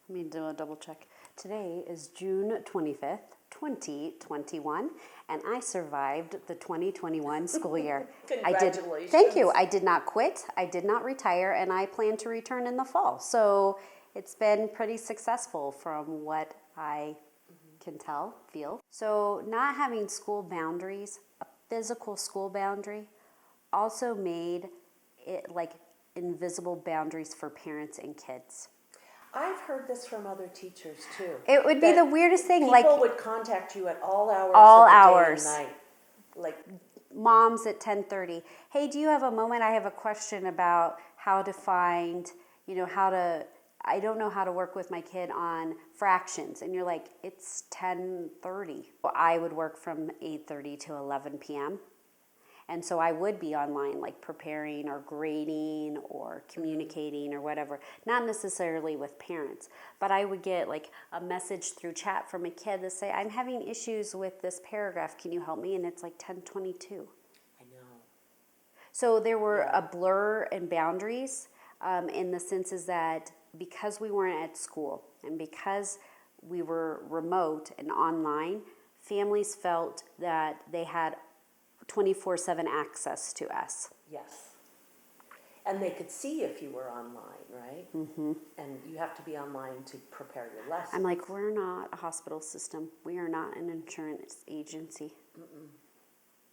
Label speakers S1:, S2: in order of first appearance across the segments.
S1: Let me do a double check. Today is June 25th, 2021, and I survived the 2021 school year.
S2: Congratulations.
S1: Thank you. I did not quit. I did not retire, and I plan to return in the fall. So it's been pretty successful from what I can feel. So not having school boundaries, a physical school boundary, also made it like invisible boundaries for parents and kids.
S2: I've heard this from other teachers too.
S1: It would be the weirdest thing.
S2: People would contact you at all hours
S1: all
S2: of the
S1: hours.
S2: day and night. Like
S1: moms at 10:30. Hey, do you have a moment? I have a question about how to find, I don't know how to work with my kid on fractions. And you're like, it's 10:30. Well, I would work from 8:30 to 11 p.m. And so I would be online, like preparing or grading or communicating or whatever. Not necessarily with parents, but I would get like a message through chat from a kid that say, I'm having issues with this paragraph. Can you help me? And it's like 10:22.
S2: I know.
S1: So there were a blur and boundaries in the sense is that because we weren't at school and because we were remote and online, families felt that they had 24/7 access to us.
S2: Yes. And they could see if you were online, right? Mm-hmm. And you have to be online to prepare your lesson.
S1: I'm like, we're not a hospital system. We are not an insurance agency.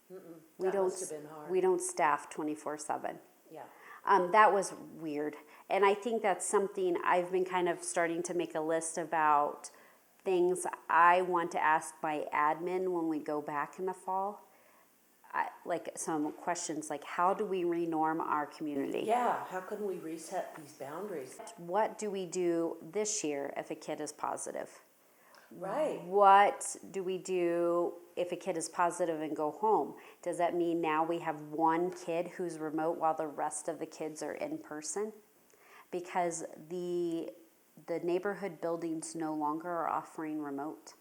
S2: That must have been hard.
S1: We don't staff 24/7.
S2: Yeah.
S1: That was weird. And I think that's something I've been kind of starting to make a list about things I want to ask my admin when we go back in the fall. Like some questions like, how do we renorm our community?
S2: Yeah, how can we reset these boundaries?
S1: What do we do this year if a kid is positive?
S2: Right.
S1: What do we do if a kid is positive and go home? Does that mean now we have one kid who's remote while the rest of the kids are in person? Because the neighborhood buildings no longer are offering remote.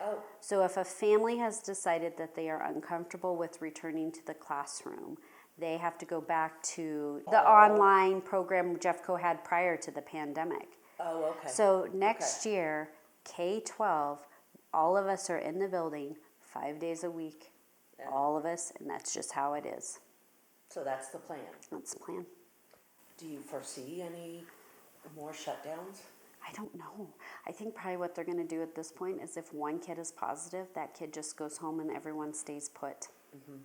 S2: Oh.
S1: So if a family has decided that they are uncomfortable with returning to the classroom, they have to go back to the online program Jeffco had prior to the pandemic.
S2: Oh, okay.
S1: So next year, K-12, all of us are in the building 5 days a week.
S2: Yeah.
S1: All of us, and that's just how it is.
S2: So that's the plan.
S1: That's the plan.
S2: Do you foresee any more shutdowns?
S1: I don't know. I think probably what they're going to do at this point is if one kid is positive, that kid just goes home and everyone stays put. Mm-hmm.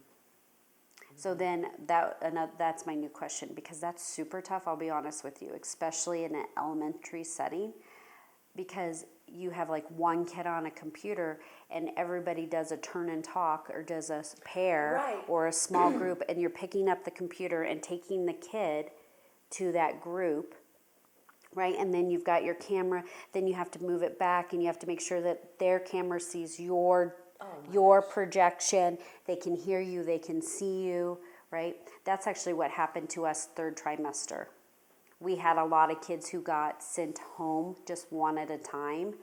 S1: So then that's my new question, because that's super tough, I'll be honest with you, especially in an elementary setting, because you have like one kid on a computer and everybody does a turn and talk or does a pair or a small group, and you're picking up the computer and taking the kid to that group. Right, and then you've got your camera, then you have to move it back and you have to make sure that their camera sees your projection. They can hear you, they can see you, right? That's actually what happened to us third trimester. We had a lot of kids who got sent home just one at a time,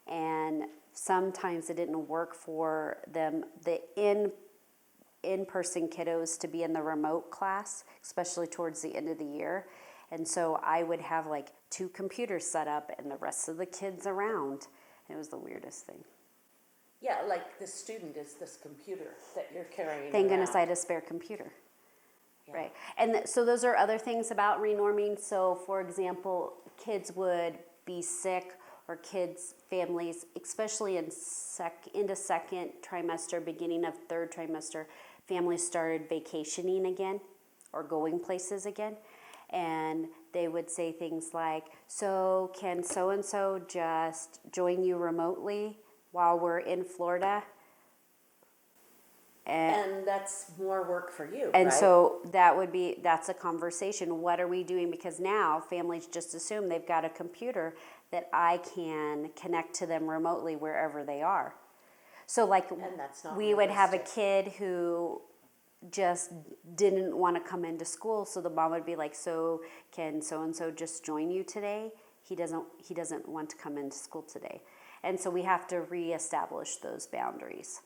S1: and sometimes it didn't work for them, the in-person kiddos, to be in the remote class, especially towards the end of the year. And so I would have like 2 computers set up and the rest of the kids around. It was the weirdest thing.
S2: Yeah, like the student is this computer that you're carrying
S1: Thank
S2: around.
S1: goodness I had a spare computer.
S2: Yeah.
S1: Right. And so those are other things about renorming. So for example, kids would be sick, or kids, families, especially into second trimester, beginning of third trimester, families started vacationing again or going places again. And they would say things like, so can so-and-so just join you remotely while we're in Florida?
S2: And that's more work for you,
S1: and
S2: right?
S1: So that's a conversation. What are we doing? Because now families just assume they've got a computer that I can connect to them remotely wherever they are. So like we would have a kid who just didn't want to come into school, so the mom would be like, so can so-and-so just join you today? He doesn't want to come into school today. And so we have to reestablish those boundaries.